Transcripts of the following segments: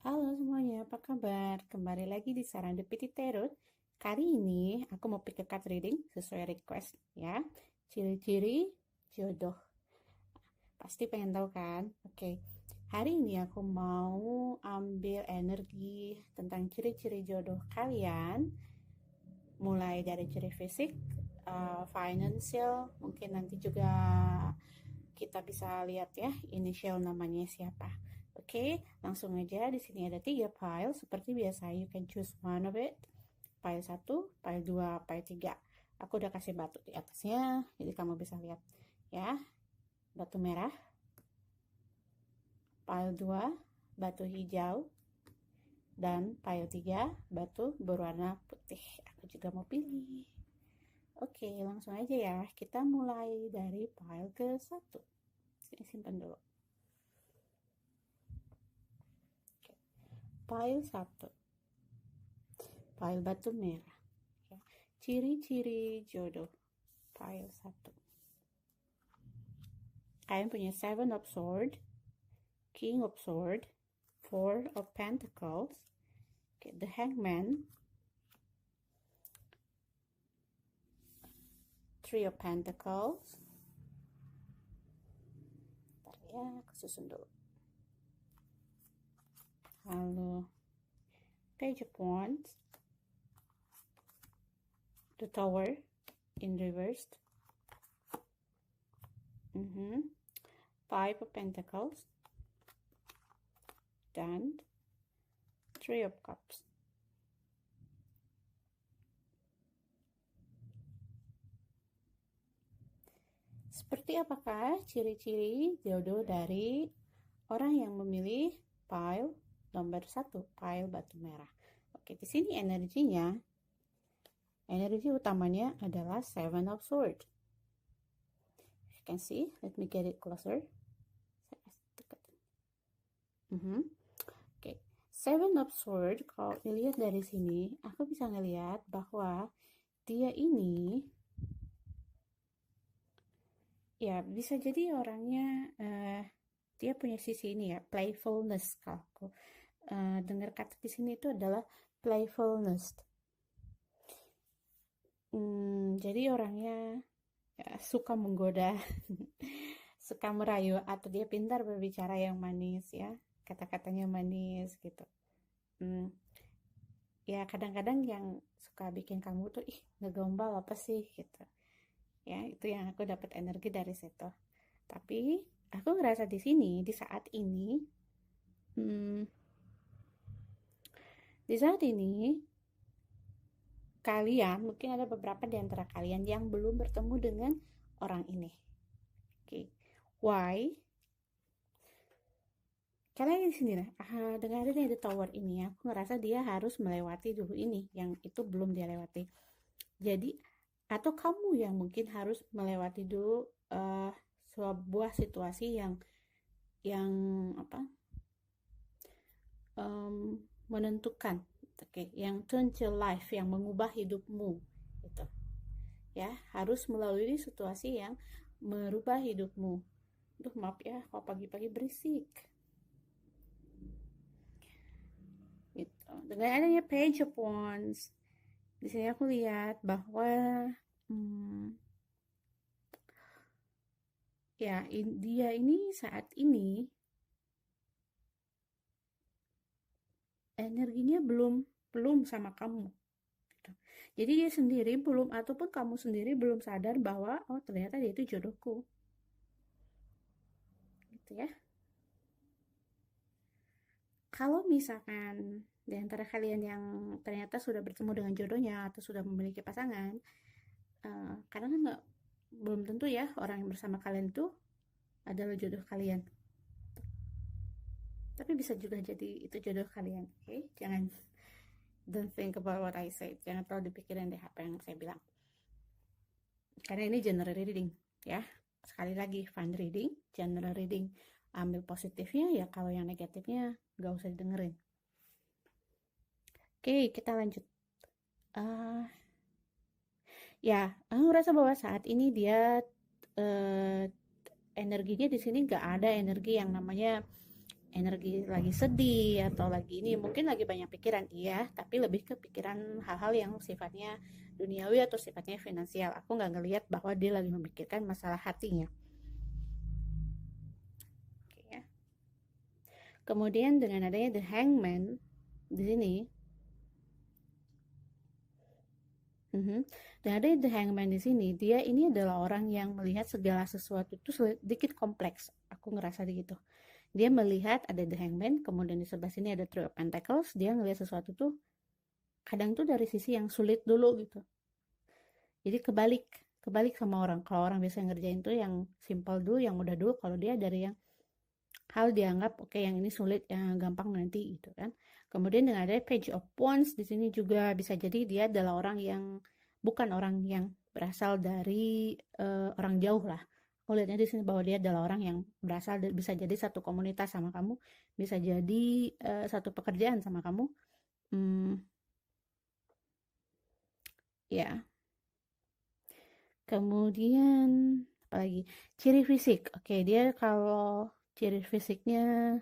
Halo semuanya, apa kabar? Kembali lagi di Serendipity Tarot. Kali ini aku mau pick a card reading sesuai request ya. Ciri-ciri jodoh. Pasti pengen tahu kan? Oke. Hari ini aku mau ambil energi tentang ciri-ciri jodoh kalian. Mulai dari ciri fisik, financial, mungkin nanti juga kita bisa lihat ya inisial namanya siapa. Oke, langsung aja. Di sini ada 3 file seperti biasa. You can choose one of it. File 1, file 2, file 3. Aku udah kasih batu di atasnya, jadi kamu bisa lihat ya. Batu merah, file 2, batu hijau, dan file 3, batu berwarna putih. Aku juga mau pilih. Oke, langsung aja ya. Kita mulai dari file ke 1. Sini simpan dulu. File 1, file batu merah. Ciri-ciri jodoh, file 1. Kalian punya 7 of Swords, King of Swords, 4 of Pentacles, the Hangman, 3 of Pentacles. Bentar ya, aku susun dulu. Lalu Page of Wands, the Tower in reversed, 5 of Pentacles, dan 3 of Cups. Seperti apakah ciri-ciri jodoh dari orang yang memilih pile nomor 1, pile batu merah? Oke, di sini energi utamanya adalah 7 of Swords. You can see, let me get it closer. Oke, 7 of Swords, kalau dilihat dari sini, aku bisa ngelihat bahwa dia ini ya bisa jadi orangnya dia punya sisi ini ya, playfulness. Kalau aku dengar kata di sini itu adalah playfulness. Jadi orangnya ya, suka menggoda, suka merayu, atau dia pintar berbicara yang manis ya, kata-katanya manis gitu. Ya kadang-kadang yang suka bikin kamu tuh ngegombal apa sih gitu. Ya itu yang aku dapat energi dari situ. Tapi aku ngerasa di sini di saat ini kalian mungkin ada beberapa di antara kalian yang belum bertemu dengan orang ini. Oke, why? Karena di sini lah, dengan adanya The Tower ini, aku ngerasa dia harus melewati dulu ini, yang itu belum dia lewati. Jadi, atau kamu yang mungkin harus melewati dulu sebuah situasi yang menentukan, yang turn to life, yang mengubah hidupmu, gitu. Ya, harus melalui situasi yang merubah hidupmu. Duh, maaf ya, kalau pagi-pagi berisik. Gitu. Dengan adanya Page of Wands, di sini aku lihat bahwa ya dia ini saat ini energinya belum sama kamu. Gitu. Jadi dia sendiri belum, ataupun kamu sendiri belum sadar bahwa oh ternyata dia itu jodohku. Gitu ya. Kalau misalkan di antara kalian yang ternyata sudah bertemu dengan jodohnya atau sudah memiliki pasangan, karena kan belum tentu ya orang yang bersama kalian itu adalah jodoh kalian. Tapi bisa juga jadi itu jodoh kalian. Oke, jangan don't think about what I say. Jangan terlalu dipikirin deh apa yang saya bilang. Karena ini general reading ya. Sekali lagi fun reading, general reading. Ambil positifnya ya, kalau yang negatifnya gak usah didengerin. Oke, kita lanjut. Ya, aku ngerasa bahwa saat ini dia energinya di sini gak ada energi yang namanya energi lagi sedih atau lagi ini, mungkin lagi banyak pikiran, iya, tapi lebih ke pikiran hal-hal yang sifatnya duniawi atau sifatnya finansial. Aku nggak ngelihat bahwa dia lagi memikirkan masalah hatinya. Oke, ya. Kemudian dengan adanya the hangman di sini, dan ada the hangman di sini, dia ini adalah orang yang melihat segala sesuatu itu sedikit kompleks. Aku ngerasa gitu. Dia melihat ada the hangman, kemudian di sebelah sini ada three of pentacles. Dia ngelihat sesuatu tuh kadang tuh dari sisi yang sulit dulu gitu. Jadi kebalik sama orang. Kalau orang biasa ngerjain tuh yang simple dulu, yang mudah dulu. Kalau dia dari yang hal dianggap oke, yang ini sulit, yang gampang nanti gitu kan. Kemudian dengan ada page of wands di sini juga bisa jadi dia adalah orang yang bukan orang yang berasal dari orang jauh lah. Aku lihatnya di sini bahwa dia adalah orang yang berasal bisa jadi satu komunitas sama kamu, bisa jadi satu pekerjaan sama kamu. Ya. Kemudian apalagi ciri fisik. Oke, dia kalau ciri fisiknya,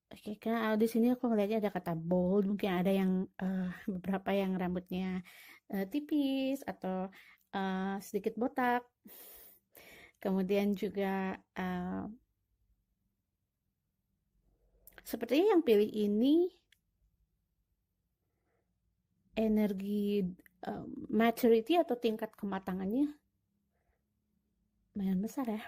oke, kan di sini aku ngelihatnya ada kata bold, mungkin ada yang beberapa yang rambutnya tipis atau sedikit botak. Kemudian juga sepertinya yang pilih ini energi maturity atau tingkat kematangannya lumayan besar ya.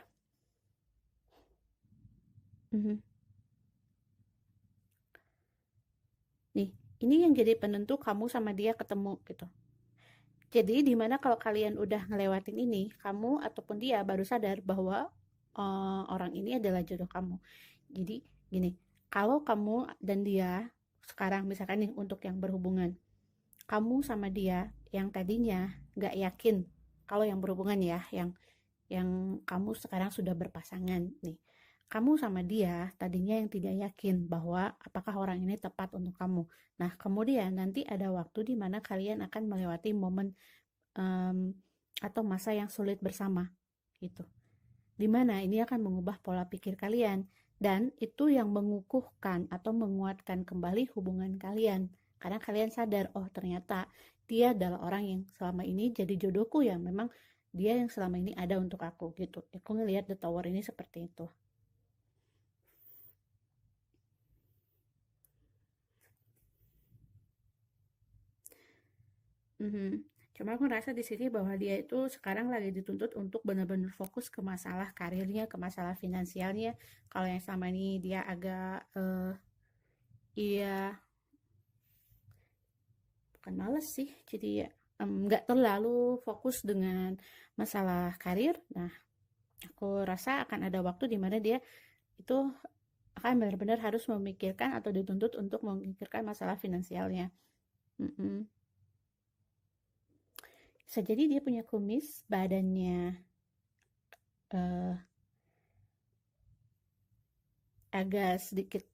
Nih, ini yang jadi penentu kamu sama dia ketemu gitu. Jadi dimana kalau kalian udah ngelewatin ini, kamu ataupun dia baru sadar bahwa orang ini adalah jodoh kamu. Jadi gini, kalau kamu dan dia sekarang misalkan nih untuk yang berhubungan, kamu sama dia yang tadinya gak yakin, kalau yang berhubungan ya, yang kamu sekarang sudah berpasangan nih, kamu sama dia tadinya yang tidak yakin bahwa apakah orang ini tepat untuk kamu. Nah, kemudian nanti ada waktu di mana kalian akan melewati momen atau masa yang sulit bersama gitu. Dimana ini akan mengubah pola pikir kalian, dan itu yang mengukuhkan atau menguatkan kembali hubungan kalian. Karena kalian sadar, oh ternyata dia adalah orang yang selama ini jadi jodohku, ya memang dia yang selama ini ada untuk aku gitu. Aku ngelihat the tower ini seperti itu. Cuma aku ngerasa di sini bahwa dia itu sekarang lagi dituntut untuk benar-benar fokus ke masalah karirnya, ke masalah finansialnya. Kalau yang selama ini dia agak iya, bukan males sih, jadi ya nggak terlalu fokus dengan masalah karir. Nah, aku rasa akan ada waktu di mana dia itu akan benar-benar harus memikirkan atau dituntut untuk memikirkan masalah finansialnya. Bisa jadi dia punya kumis, badannya agak sedikit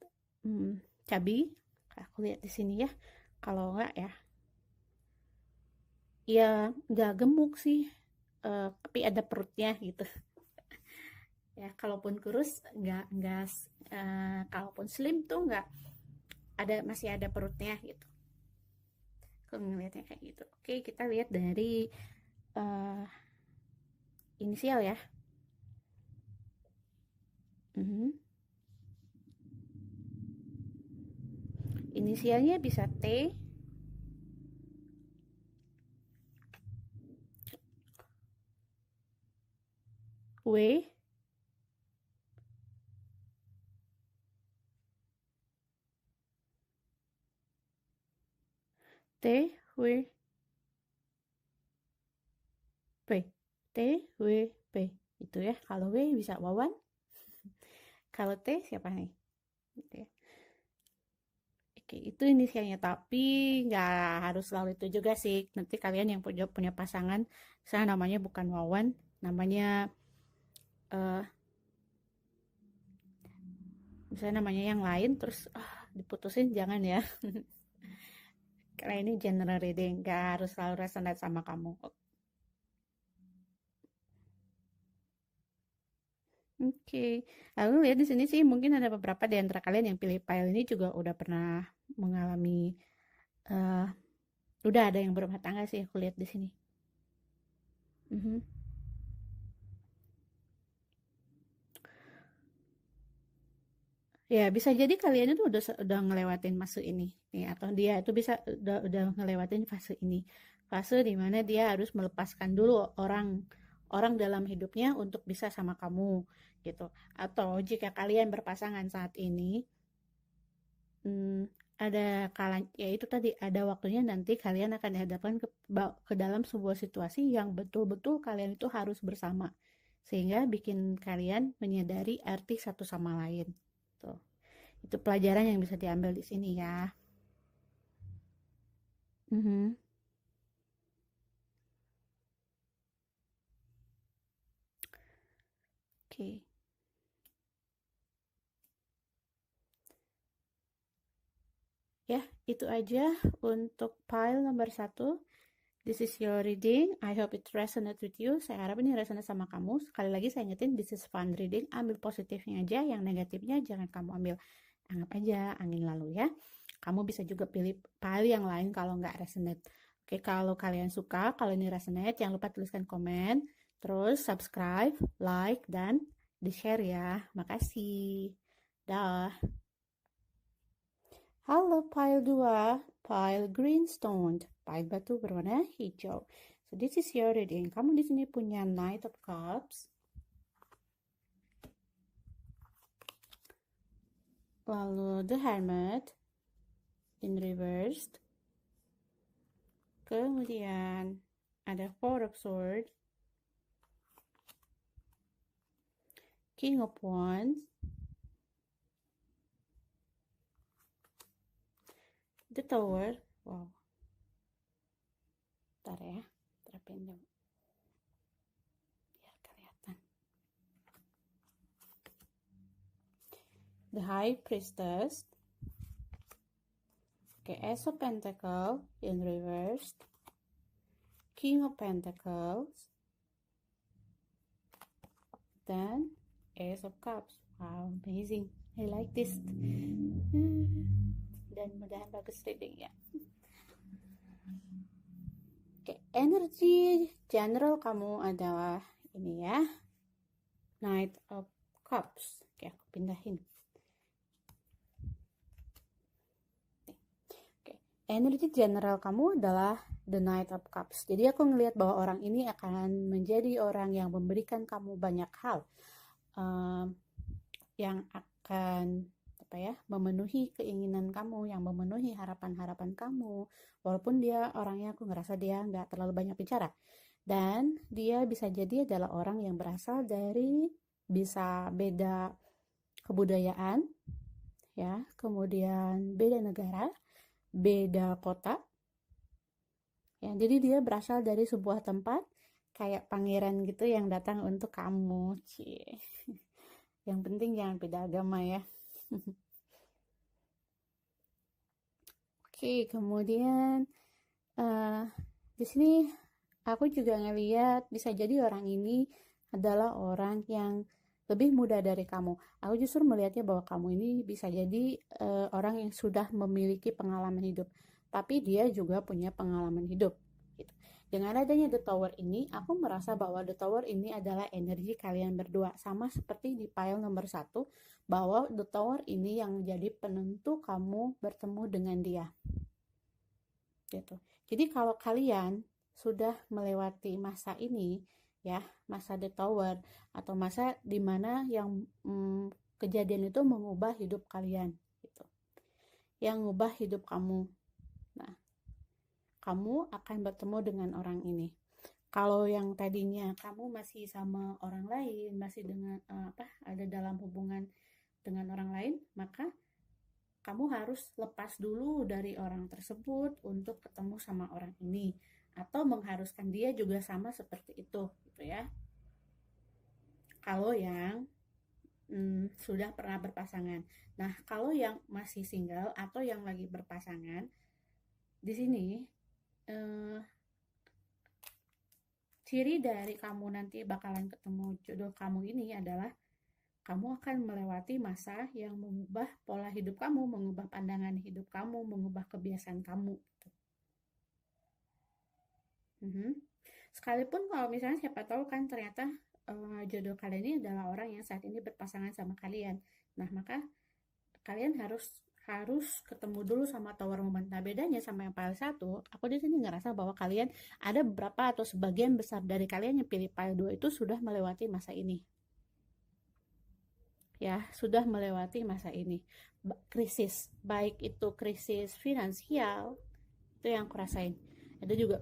cabi. Aku lihat di sini ya. Kalau enggak ya nggak gemuk sih, tapi ada perutnya gitu. Ya, kalaupun kurus nggak kalaupun slim tuh nggak ada, masih ada perutnya gitu. Aku ngeliatnya kayak gitu. Oke, kita lihat dari inisial ya. Inisialnya bisa T, W, T, W, P, T, W, P. Itu ya. Kalau W bisa Wawan. Kalau T siapa nih? Gitu ya. Oke, itu inisialnya, tapi nggak harus selalu itu juga sih. Nanti kalian yang punya pasangan, saya namanya bukan Wawan, namanya misalnya namanya yang lain, terus diputusin, jangan ya. Karena ini general reading, nggak harus selalu resonate sama kamu. Oke, aku lihat di sini sih mungkin ada beberapa di antara kalian yang pilih pile ini juga udah pernah mengalami, eh udah ada yang berumah tangga sih aku lihat di sini. Mhm. Ya, bisa jadi kalian itu udah ngelewatin fase ini nih, atau dia itu bisa udah ngelewatin fase ini. Fase di mana dia harus melepaskan dulu orang orang dalam hidupnya untuk bisa sama kamu gitu. Atau jika kalian berpasangan saat ini, hmm, ada kala ya itu tadi ada waktunya nanti kalian akan dihadapkan ke dalam sebuah situasi yang betul-betul kalian itu harus bersama. Sehingga bikin kalian menyadari arti satu sama lain. Tuh. Itu pelajaran yang bisa diambil di sini ya. Mhm. Oke. Ya, itu aja untuk pile nomor satu. This is your reading. I hope it resonate with you. Saya harap ini resonate sama kamu. Sekali lagi saya ingetin, this is fun reading. Ambil positifnya aja, yang negatifnya jangan kamu ambil. Anggap aja angin lalu ya. Kamu bisa juga pilih pile yang lain kalau nggak resonate. Oke, kalau kalian suka, kalau ini resonate, jangan lupa tuliskan komen. Terus subscribe, like, dan di-share ya. Makasih. Dah. Halo pile 2, pile greenstone, pile batu berwarna hijau. So this is your reading. Kamu di sini punya Knight of Cups, lalu the Hermit in reversed, kemudian ada Four of Swords, King of Wands, the Tower. Wow, bentar ya, terpendam biar kelihatan. The High Priestess. Okay, Ace of Pentacles in reversed, King of Pentacles, then Ace of Cups. Wow, amazing. I like this. Dan mudahan bagus reading ya. Oke, energi general kamu adalah ini ya. Knight of Cups. Oke, aku pindahin. Oke, energi general kamu adalah the Knight of Cups. Jadi aku ngelihat bahwa orang ini akan menjadi orang yang memberikan kamu banyak hal. Yang akan memenuhi keinginan kamu, yang memenuhi harapan-harapan kamu, walaupun dia orangnya aku ngerasa dia nggak terlalu banyak bicara, dan dia bisa jadi adalah orang yang berasal dari bisa beda kebudayaan ya, kemudian beda negara, beda kota ya, jadi dia berasal dari sebuah tempat kayak pangeran gitu yang datang untuk kamu. Cie. Yang penting jangan beda agama ya. Oke, kemudian di sini aku juga ngeliat bisa jadi orang ini adalah orang yang lebih muda dari kamu. Aku justru melihatnya bahwa kamu ini bisa jadi orang yang sudah memiliki pengalaman hidup, tapi dia juga punya pengalaman hidup. Gitu. Dengan adanya The Tower ini, aku merasa bahwa The Tower ini adalah energi kalian berdua, sama seperti di pile nomor 1, bahwa The Tower ini yang jadi penentu kamu bertemu dengan dia. Gitu. Jadi kalau kalian sudah melewati masa ini, ya, masa The Tower, atau masa dimana yang kejadian itu mengubah hidup kalian, gitu. Yang mengubah hidup kamu. Nah, kamu akan bertemu dengan orang ini. Kalau yang tadinya kamu masih sama orang lain, masih dengan ada dalam hubungan dengan orang lain, maka kamu harus lepas dulu dari orang tersebut untuk ketemu sama orang ini, atau mengharuskan dia juga sama seperti itu, gitu ya. Kalau yang sudah pernah berpasangan. Nah, kalau yang masih single atau yang lagi berpasangan, di sini ciri dari kamu nanti bakalan ketemu jodoh kamu ini adalah kamu akan melewati masa yang mengubah pola hidup kamu, mengubah pandangan hidup kamu, mengubah kebiasaan kamu. Sekalipun kalau misalnya siapa tahu kan ternyata jodoh kalian ini adalah orang yang saat ini berpasangan sama kalian. Nah, maka kalian harus ketemu dulu sama tower moment. Nah, bedanya sama yang pile 1, aku di sini ngerasa bahwa kalian ada beberapa atau sebagian besar dari kalian yang pilih pile 2 itu sudah melewati masa ini. Ya, sudah melewati masa ini. Krisis, baik itu krisis finansial, itu yang aku rasain. Ada juga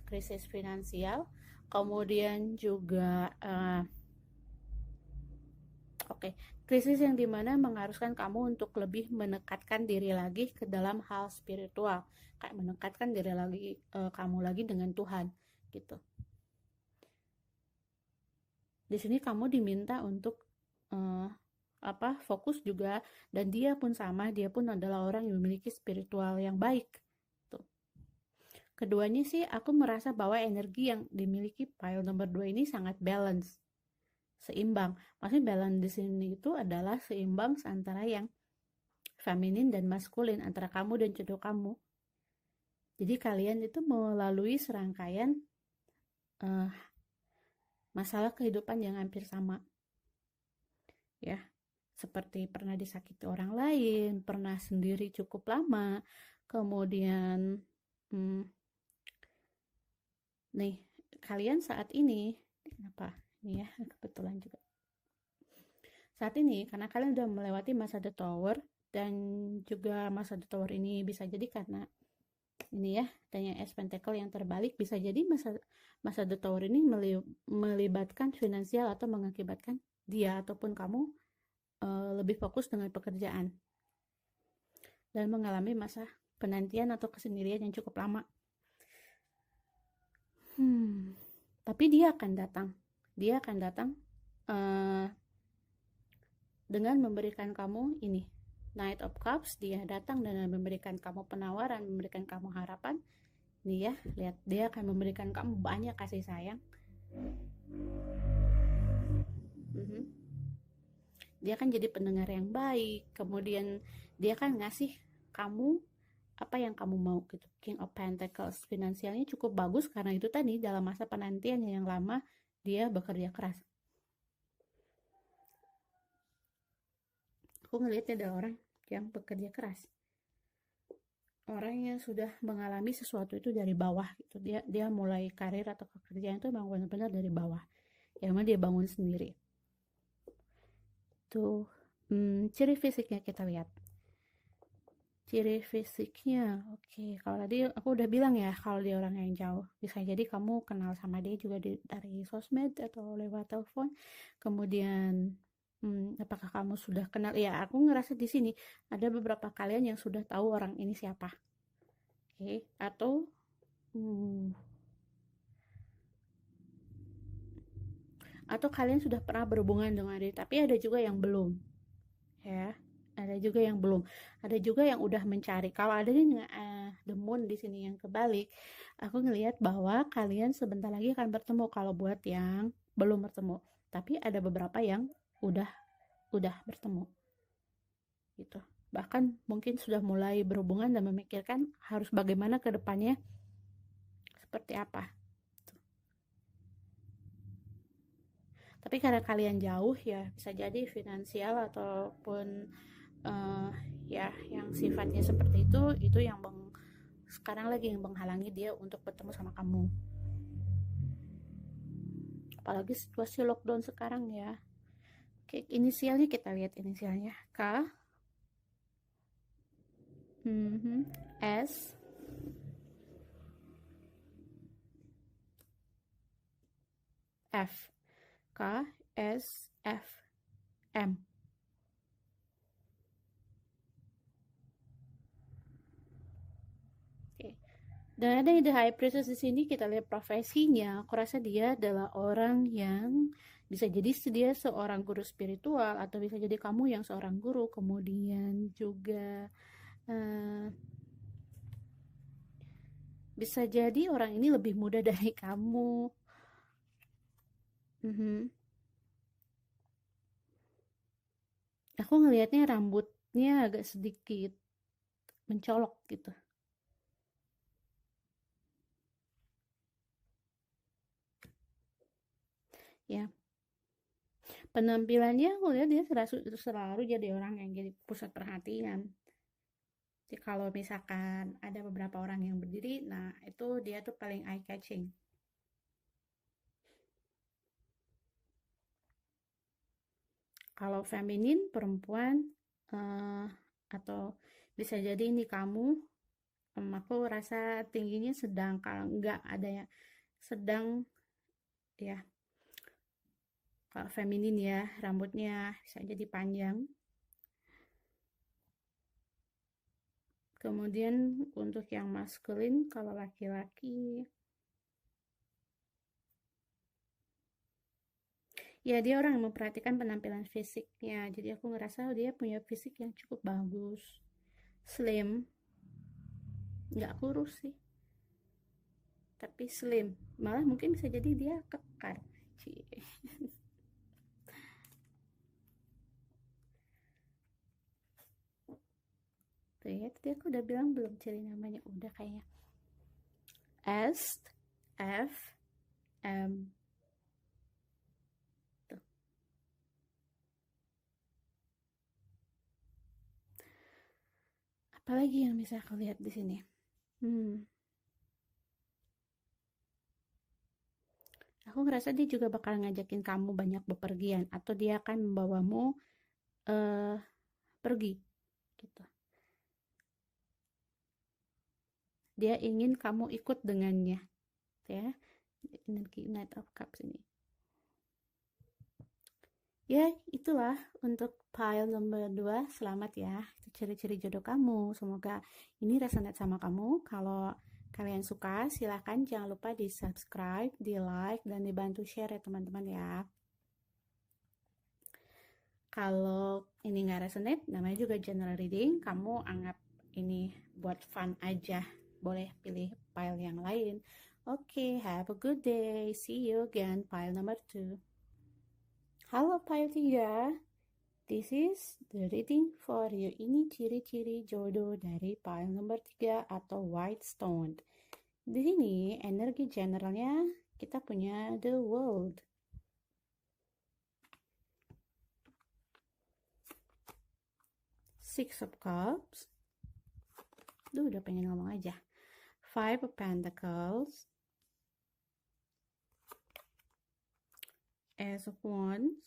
krisis finansial, kemudian juga krisis yang dimana mengharuskan kamu untuk lebih menekatkan diri lagi ke dalam hal spiritual, kayak menekatkan diri lagi kamu lagi dengan Tuhan gitu. Di sini kamu diminta untuk fokus juga, dan dia pun sama, dia pun adalah orang yang memiliki spiritual yang baik. Tuh. Keduanya sih aku merasa bahwa energi yang dimiliki pile nomor 2 ini sangat balance, seimbang. Maksudnya balance di sini itu adalah seimbang antara yang feminin dan maskulin, antara kamu dan jodoh kamu. Jadi kalian itu melalui serangkaian masalah kehidupan yang hampir sama. Ya, seperti pernah disakiti orang lain, pernah sendiri cukup lama, kemudian nih, kalian saat ini, kenapa? Ini ya, kebetulan juga. Saat ini, karena kalian udah melewati masa The Tower, dan juga masa The Tower ini bisa jadi karena ini ya, tanya S Pentacle yang terbalik, bisa jadi masa The Tower ini melibatkan finansial atau mengakibatkan dia ataupun kamu lebih fokus dengan pekerjaan dan mengalami masa penantian atau kesendirian yang cukup lama. Tapi dia akan datang dengan memberikan kamu ini Knight of Cups. Dia datang dan memberikan kamu penawaran, memberikan kamu harapan. Nih ya, lihat, dia akan memberikan kamu banyak kasih sayang. Dia akan jadi pendengar yang baik, kemudian dia akan ngasih kamu apa yang kamu mau gitu. King of Pentacles, finansialnya cukup bagus karena itu tadi dalam masa penantiannya yang lama dia bekerja keras. Aku ngelihatnya ada orang yang bekerja keras, orang yang sudah mengalami sesuatu itu dari bawah gitu. Dia mulai karir atau pekerjaan itu memang benar-benar dari bawah, yang mana dia bangun sendiri. Tuh, ciri fisiknya kita lihat. Ciri fisiknya, oke. Kalau tadi aku udah bilang ya, kalau dia orang yang jauh, bisa jadi kamu kenal sama dia juga dari sosmed atau lewat telepon. Kemudian, apakah kamu sudah kenal? Ya, aku ngerasa di sini ada beberapa kalian yang sudah tahu orang ini siapa. Oke, atau kalian sudah pernah berhubungan dengan dia, tapi ada juga yang belum. Ya. Ada juga yang belum, ada juga yang udah mencari. Kalau ada the moon di sini yang kebalik, aku ngelihat bahwa kalian sebentar lagi akan bertemu. Kalau buat yang belum bertemu, tapi ada beberapa yang udah bertemu gitu. Bahkan mungkin sudah mulai berhubungan dan memikirkan harus bagaimana ke depannya, seperti apa. Tapi karena kalian jauh ya, bisa jadi finansial ataupun ya yang sifatnya seperti itu yang sekarang lagi yang menghalangi dia untuk bertemu sama kamu. Apalagi situasi lockdown sekarang ya. Oke, inisialnya kita lihat inisialnya. K, S, F. K, S, F, M. Dan ada yang The High Priestess di sini, kita lihat profesinya. Aku rasa dia adalah orang yang bisa jadi dia seorang guru spiritual, atau bisa jadi kamu yang seorang guru. Kemudian juga bisa jadi orang ini lebih muda dari kamu. Aku ngelihatnya rambutnya agak sedikit mencolok gitu. Ya, penampilannya aku lihat dia selalu jadi orang yang jadi pusat perhatian. Jadi kalau misalkan ada beberapa orang yang berdiri, nah itu dia tuh paling eye catching. Kalau feminin, perempuan, eh, atau bisa jadi ini kamu, aku rasa tingginya sedang, kalau enggak ada ya sedang, ya. Kalau feminin ya, rambutnya bisa jadi panjang. Kemudian untuk yang maskulin, kalau laki-laki, ya dia orang yang memperhatikan penampilan fisiknya. Jadi aku ngerasa dia punya fisik yang cukup bagus, slim, nggak kurus sih, tapi slim. Malah mungkin bisa jadi dia kekar. Cie. Tuh ya, tadi aku udah bilang belum ciri namanya, udah kayaknya. S, F, M. Tuh. Apalagi yang bisa aku lihat di sini? Aku ngerasa dia juga bakal ngajakin kamu banyak bepergian, atau dia akan membawamu eh pergi gitu. Dia ingin kamu ikut dengannya, ya. Energi Knight of Cups ini. Ya, itulah untuk pile nomor 2. Selamat ya, ciri-ciri jodoh kamu. Semoga ini resonate sama kamu. Kalau kalian suka, silahkan jangan lupa di subscribe, di like, dan dibantu share ya teman-teman ya. Kalau ini nggak resonate, namanya juga general reading, kamu anggap ini buat fun aja. Boleh pilih pile yang lain. Okay, have a good day. See you again, pile number 2. Halo pile 3. This is the reading for you. Ini ciri-ciri jodoh dari pile number 3 atau White Stone. Di sini energi generalnya kita punya the world. Six of Cups. Udah pengen ngomong aja. Five of Pentacles. Ace of Wands.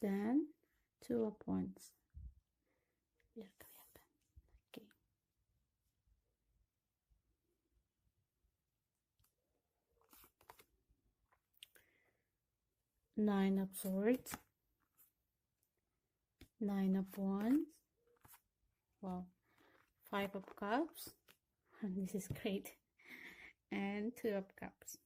Dan Two of Wands. Biar kelihatan. Oke. Nine of Swords. Nine of Wands. Wow. Five of Cups. This is great. And Two of Cups.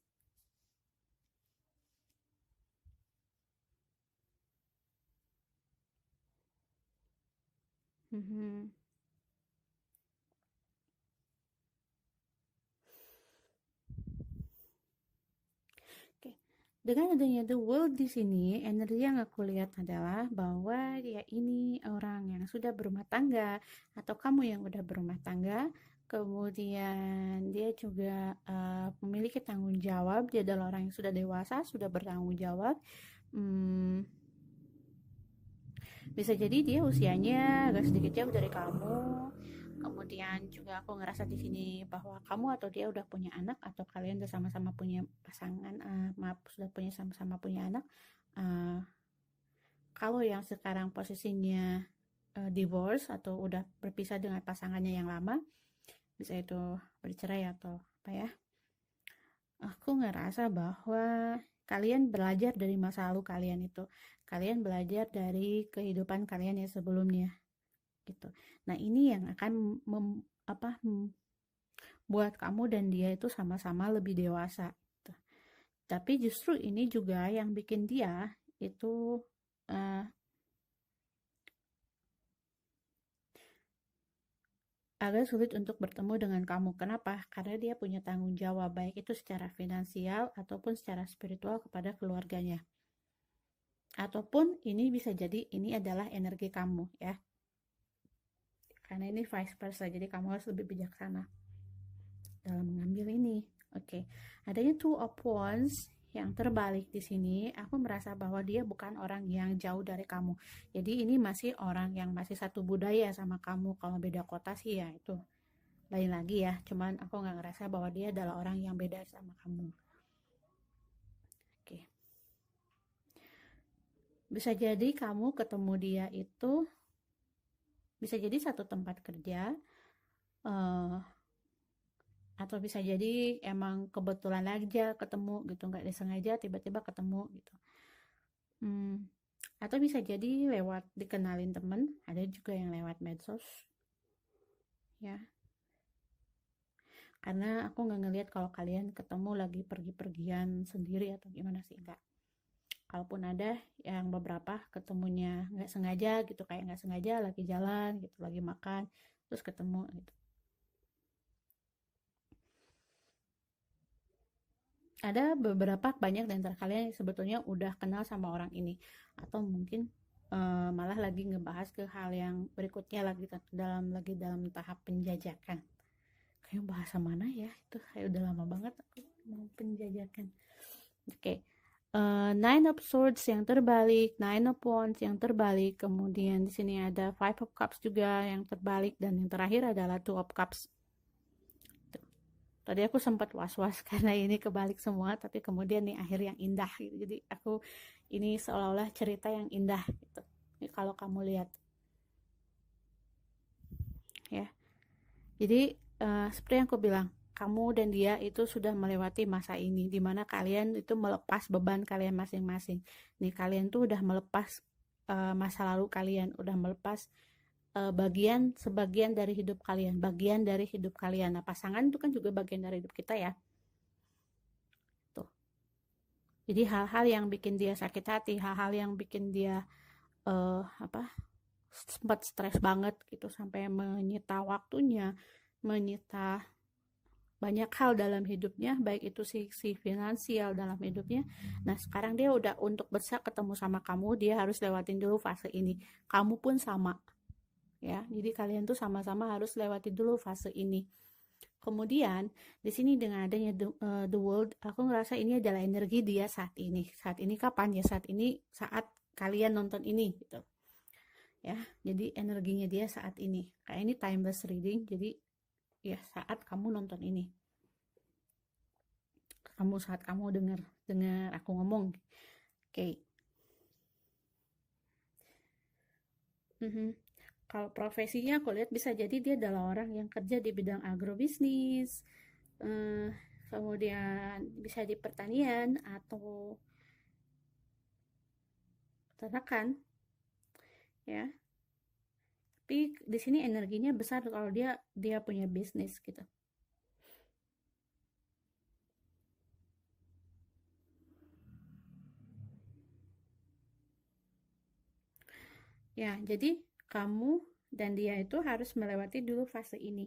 Oke. Dengan adanya the world di sini, energi yang aku lihat adalah bahwa dia ini orang yang sudah berumah tangga, atau kamu yang udah berumah tangga. Kemudian dia juga memiliki tanggung jawab. Dia adalah orang yang sudah dewasa, sudah bertanggung jawab. Bisa jadi dia usianya agak sedikit jauh dari kamu. Kemudian juga aku ngerasa di sini bahwa kamu atau dia udah punya anak, atau kalian udah sama-sama punya pasangan, sudah punya sama-sama punya anak. Kalau yang sekarang posisinya divorce atau udah berpisah dengan pasangannya yang lama, bisa itu bercerai atau apa ya. Aku ngerasa bahwa kalian belajar dari masa lalu kalian itu. Kalian belajar dari kehidupan kalian yang sebelumnya. Gitu. Nah, ini yang akan buat kamu dan dia itu sama-sama lebih dewasa. Gitu. Tapi justru ini juga yang bikin dia itu agak sulit untuk bertemu dengan kamu. Kenapa? Karena dia punya tanggung jawab, baik itu secara finansial ataupun secara spiritual kepada keluarganya. Ataupun ini bisa jadi ini adalah energi kamu ya. Karena ini vice versa, jadi kamu harus lebih bijaksana dalam mengambil ini. Oke. Adanya two of wands yang terbalik di sini, aku merasa bahwa dia bukan orang yang jauh dari kamu. Jadi ini masih orang yang masih satu budaya sama kamu. Kalau beda kota sih ya itu lain lagi ya. Cuman aku nggak ngerasa bahwa dia adalah orang yang beda sama kamu. Oke. Bisa jadi kamu ketemu dia itu bisa jadi satu tempat kerja, atau bisa jadi emang kebetulan aja ketemu gitu, nggak disengaja tiba-tiba ketemu gitu. Atau bisa jadi lewat dikenalin temen, ada juga yang lewat medsos ya. Karena aku nggak ngelihat kalau kalian ketemu lagi pergi-pergian sendiri atau gimana sih, enggak. Kalaupun ada yang beberapa ketemunya nggak sengaja gitu, kayak nggak sengaja lagi jalan gitu, lagi makan terus ketemu gitu. Ada beberapa banyak dari antara kalian yang sebetulnya udah kenal sama orang ini, atau mungkin malah lagi ngebahas ke hal yang berikutnya lagi dalam tahap penjajakan. Kayak bahasa mana ya itu, kayak udah lama banget aku mau penjajakan. Oke. Nine of Swords yang terbalik, Nine of Wands yang terbalik, kemudian di sini ada Five of Cups juga yang terbalik, dan yang terakhir adalah Two of Cups. Tadi aku sempat was-was karena ini kebalik semua, tapi kemudian nih akhir yang indah gitu. Jadi aku ini seolah-olah cerita yang indah gitu. Ini kalau kamu lihat ya. Jadi seperti yang aku bilang, kamu dan dia itu sudah melewati masa ini, dimana kalian itu melepas beban kalian masing-masing. Nih kalian tuh udah melepas masa lalu kalian, udah melepas sebagian dari hidup kalian, bagian dari hidup kalian. Nah, pasangan itu kan juga bagian dari hidup kita ya. Tuh. Jadi hal-hal yang bikin dia sakit hati, hal-hal yang bikin dia sempat stres banget gitu, sampai menyita waktunya, menyita banyak hal dalam hidupnya, baik itu sisi finansial dalam hidupnya. Nah, sekarang dia udah untuk bisa ketemu sama kamu, dia harus lewatin dulu fase ini. Kamu pun sama. Ya, jadi kalian tuh sama-sama harus lewati dulu fase ini. Kemudian di sini dengan adanya the world, aku ngerasa ini adalah energi dia saat ini. Saat ini kapan ya? Saat ini saat kalian nonton ini gitu. Ya, jadi energinya dia saat ini. Kayak ini timeless reading. Jadi ya saat kamu nonton ini. Saat kamu dengar aku ngomong. Oke. Kalau profesinya aku lihat bisa jadi dia adalah orang yang kerja di bidang agrobisnis, kemudian bisa di pertanian atau peternakan ya. Tapi di sini energinya besar kalau dia punya bisnis gitu. Ya, jadi kamu dan dia itu harus melewati dulu fase ini.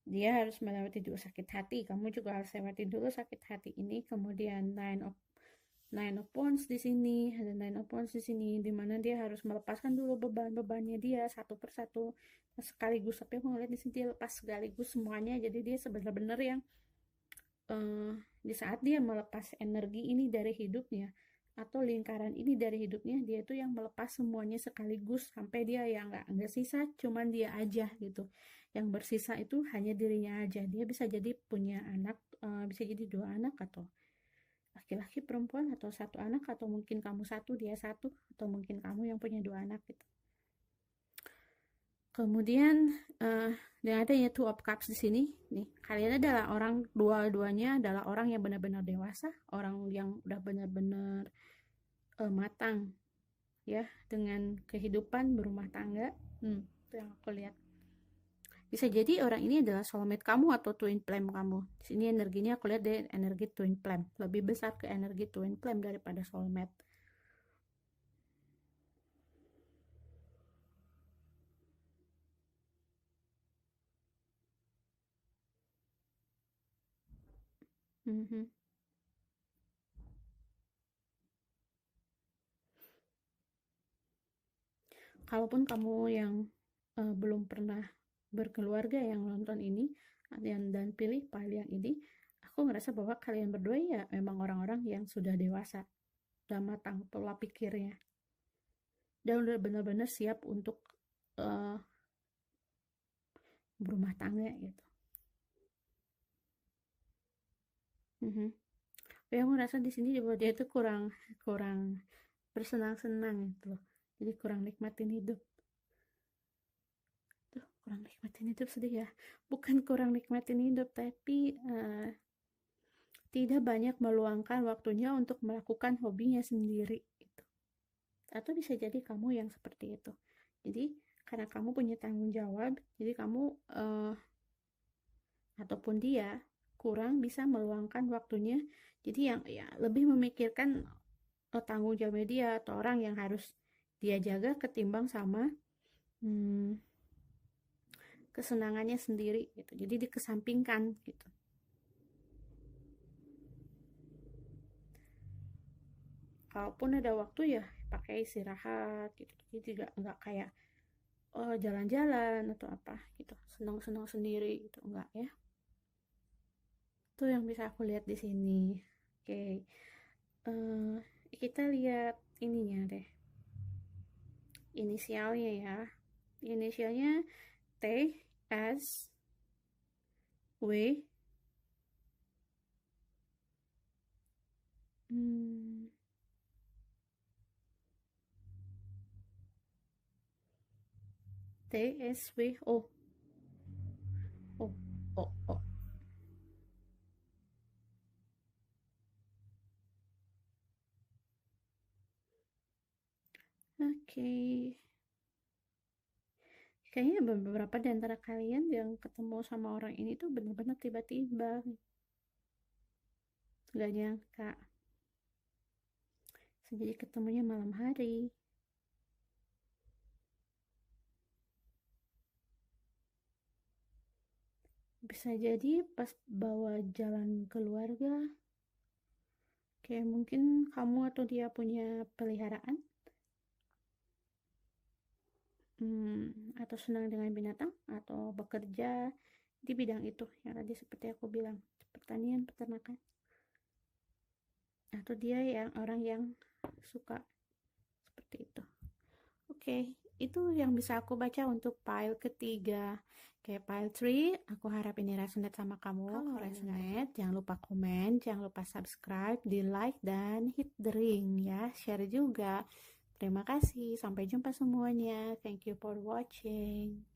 Dia harus melewati dulu sakit hati, kamu juga harus lewati dulu sakit hati ini. Kemudian Nine of Wands di sini, ada Nine of Wands di sini, dimana dia harus melepaskan dulu beban-bebannya dia satu persatu sekaligus. Tapi aku ngeliat di sini dia lepas sekaligus semuanya, jadi dia sebenarnya yang di saat dia melepas energi ini dari hidupnya atau lingkaran ini dari hidupnya, dia itu yang melepas semuanya sekaligus sampai dia yang nggak sisa, cuman dia aja gitu. Yang bersisa itu hanya dirinya aja. Dia bisa jadi punya anak, bisa jadi 2 anak atau laki-laki perempuan, atau 1 anak, atau mungkin kamu 1 dia 1, atau mungkin kamu yang punya 2 anak gitu. Kemudian dengan adanya Two of Cups di sini, nih kalian adalah orang, dua-duanya adalah orang yang benar-benar dewasa, orang yang udah benar-benar matang ya dengan kehidupan berumah tangga. Itu yang aku lihat. Bisa jadi orang ini adalah soulmate kamu atau twin flame kamu. Di sini energinya aku lihat dari energi twin flame, lebih besar ke energi twin flame daripada soulmate. Mhm. Kalaupun kamu yang belum pernah berkeluarga yang nonton ini dan pilih file yang ini, aku ngerasa bahwa kalian berdua ya memang orang-orang yang sudah dewasa, udah matang pola pikirnya, dan udah benar-benar siap untuk uh, berumah tangga gitu. Mhm. Tapi aku ngerasa di sini juga dia tuh kurang kurang bersenang-senang gitu loh. Jadi kurang nikmatin hidup. Tuh, kurang nikmatin hidup sedih ya. Bukan kurang nikmatin hidup, tapi tidak banyak meluangkan waktunya untuk melakukan hobinya sendiri gitu. Atau bisa jadi kamu yang seperti itu. Jadi karena kamu punya tanggung jawab, jadi kamu ataupun dia kurang bisa meluangkan waktunya. Jadi yang ya lebih memikirkan tanggung jawab dia atau orang yang harus dia jaga ketimbang sama hmm, kesenangannya sendiri gitu. Jadi dikesampingkan gitu. Kalaupun ada waktu ya pakai istirahat gitu. Jadi tidak nggak kayak oh jalan-jalan atau apa gitu, senang-senang sendiri gitu, enggak ya. Itu yang bisa aku lihat di sini. Oke, eh, kita lihat ininya deh, inisialnya ya. Inisialnya T, S, W, hmm, T, S, W, O, O, O, O. Oke, kayaknya beberapa di antara kalian yang ketemu sama orang ini tuh bener-bener tiba-tiba, gak nyangka. Jadi ketemunya malam hari. Bisa jadi pas bawa jalan keluarga, kayak mungkin kamu atau dia punya peliharaan, atau senang dengan binatang, atau bekerja di bidang itu yang tadi seperti aku bilang, pertanian, peternakan, atau dia yang orang yang suka seperti itu. Oke, itu yang bisa aku baca untuk file ketiga. Oke, file 3, aku harap ini resonate sama kamu. Kalau resonate, jangan lupa komen, jangan lupa subscribe, di like, dan hit the ring ya. Share juga. Terima kasih, sampai jumpa semuanya. Thank you for watching.